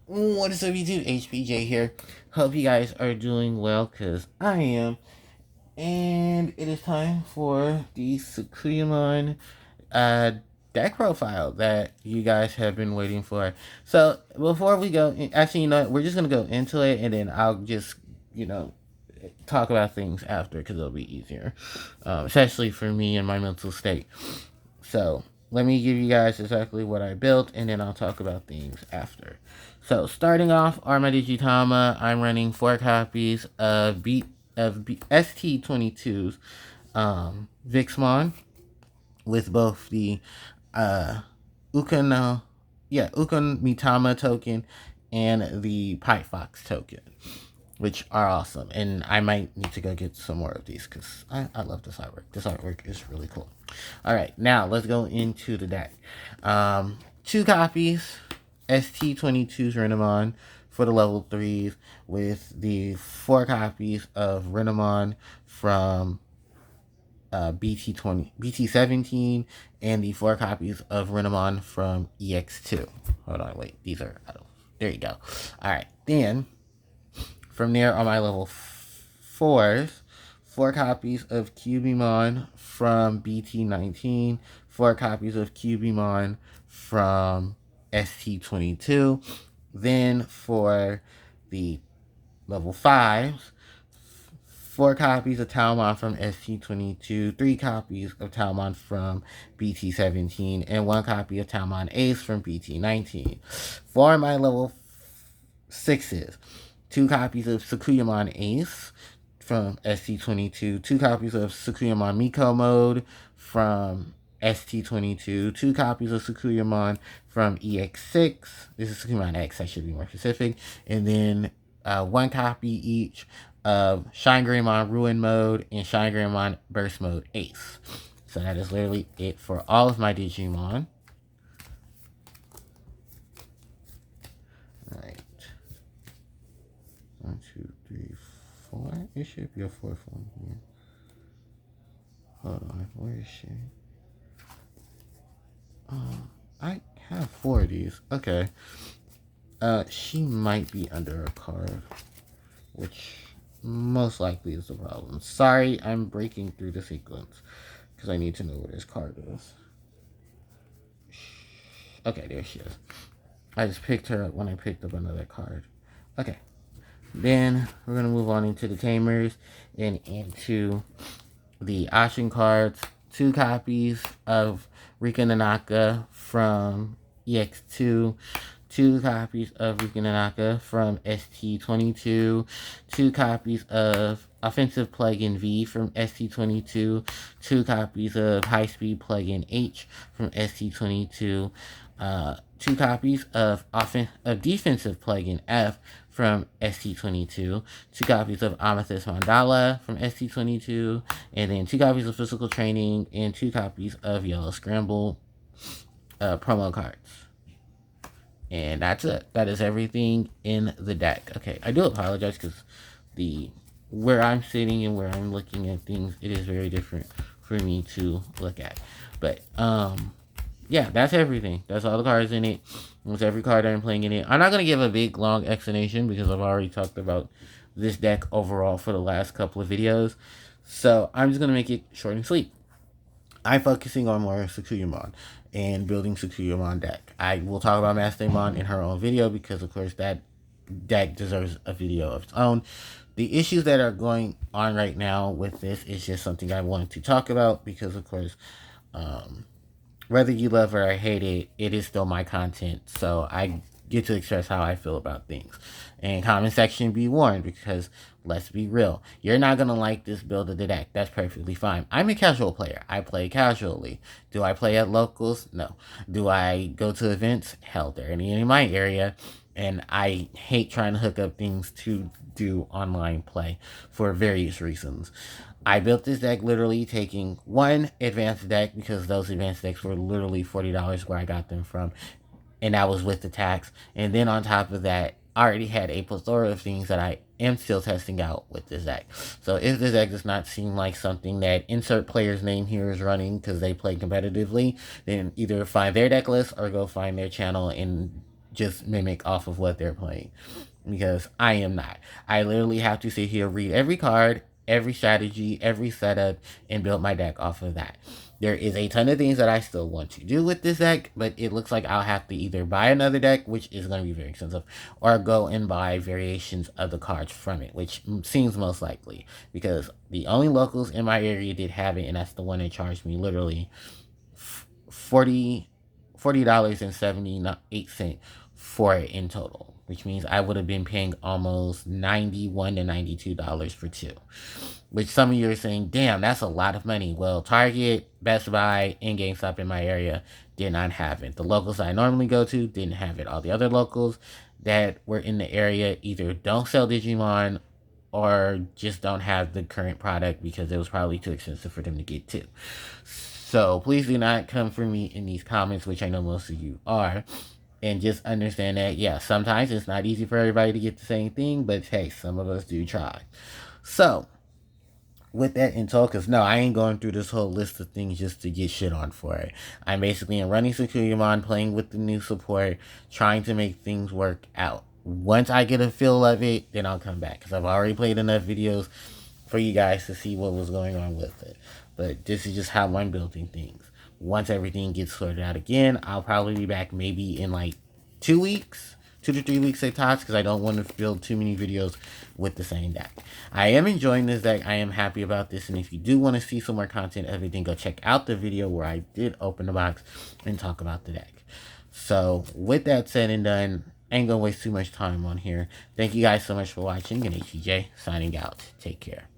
What is up, YouTube? HPJ here. Hope you guys are doing well, because I am. And it is time for the Sakuyamon deck profile that you guys have been waiting for. So, before we go, actually, you know what? We're just going to go into it, and then I'll just, talk about things after, because it'll be easier. Especially for me and my mental state. So, let me give you guys exactly what I built, and then I'll talk about things after. So, starting off are my Digitama. I'm running 4 copies of ST22's Vixmon with both the Ukon Mitama token and the Pipe Fox token, which are awesome. And I might need to go get some more of these because I love this artwork. This artwork is really cool. All right, now let's go into the deck. 2 copies, ST22's Renamon for the level 3s with the 4 copies of Renamon from BT17 and the 4 copies of Renamon from EX2. Hold on, wait, these are, there you go. All right, then from there on my level 4s, 4 copies of Cubimon from BT19, 4 copies of Cubimon from ST22. Then for the level 5s, 4 copies of Talmon from ST22, 3 copies of Talmon from BT17, and 1 copy of Talmon Ace from BT19. For my level 6s, 2 copies of Sakuyamon Ace from ST22, 2 copies of Sakuyamon Miko Mode from ST22, 2 copies of Sakuyamon from EX6. This is Sakuyamon X, I should be more specific. And then 1 copy each of Shine Greymon Ruin Mode and Shine Greymon Burst Mode Ace. So that is literally it for all of my Digimon. Alright. 1, 2, 3, 4. It should be a 4th one here. Hold on, where is she? I have 4 of these. Okay. She might be under a card, which most likely is the problem. Sorry, I'm breaking through the sequence because I need to know where this card is. Okay, there she is. I just picked her up when I picked up another card. Okay. Then we're going to move on into the Tamers and into the option cards. 2 copies of Rika Nanaka from EX2. 2 copies of Rika Nanaka from ST22. 2 copies of Offensive Plug-in V from ST22. 2 copies of High Speed Plug-in H from ST22. 2 copies of Defensive Plug-in F from ST22, 2 copies of Amethyst Mandala from ST22, and then 2 copies of Physical Training and 2 copies of Yellow Scramble promo cards. And that's it. That is everything in the deck. Okay, I do apologize because where I'm sitting and where I'm looking at things, it is very different for me to look at. But yeah, that's everything. That's all the cards in it. That's every card I'm playing in it. I'm not going to give a big, long explanation because I've already talked about this deck overall for the last couple of videos. So I'm just going to make it short and sweet. I'm focusing on more Sakuyamon and building Sakuyamon deck. I will talk about Mastermon in her own video because, of course, that deck deserves a video of its own. The issues that are going on right now with this is just something I wanted to talk about because, of course, whether you love or hate it, it is still my content, so I get to express how I feel about things. And comment section be warned, because let's be real, you're not going to like this build of the deck. That's perfectly fine. I'm a casual player. I play casually. Do I play at locals? No. Do I go to events? Hell, there ain't any in my area. And I hate trying to hook up things to do online play for various reasons. I built this deck literally taking 1 advanced deck because those advanced decks were literally $40 where I got them from. And that was with the tax. And then on top of that, I already had a plethora of things that I am still testing out with this deck. So if this deck does not seem like something that insert player's name here is running because they play competitively, then either find their deck list or go find their channel and just mimic off of what they're playing, because I am not. I literally have to sit here, read every card, every strategy, every setup, and build my deck off of that. There is a ton of things that I still want to do with this deck, but it looks like I'll have to either buy another deck, which is going to be very expensive, or go and buy variations of the cards from it, which seems most likely, because the only locals in my area did have it, and that's the one that charged me literally 40 $40.78 for it in total, which means I would have been paying almost $91 to $92 for two. Which some of you are saying, damn, that's a lot of money. Well, Target, Best Buy, and GameStop in my area did not have it. The locals I normally go to didn't have it. All the other locals that were in the area either don't sell Digimon or just don't have the current product because it was probably too expensive for them to get to. So please do not come for me in these comments, which I know most of you are. And just understand that, yeah, sometimes it's not easy for everybody to get the same thing, but hey, some of us do try. So, with that in tow, because no, I ain't going through this whole list of things just to get shit on for it. I'm basically running Sakuyamon, playing with the new support, trying to make things work out. Once I get a feel of it, then I'll come back, because I've already played enough videos for you guys to see what was going on with it. But this is just how I'm building things. Once everything gets sorted out again, I'll probably be back maybe in like 2 weeks, 2 to 3 weeks at tops, because I don't want to build too many videos with the same deck. I am enjoying this deck. I am happy about this, and if you do want to see some more content of it, then go check out the video where I did open the box and talk about the deck. So with that said and done, I ain't gonna waste too much time on here. Thank you guys so much for watching, and HJ signing out. Take care.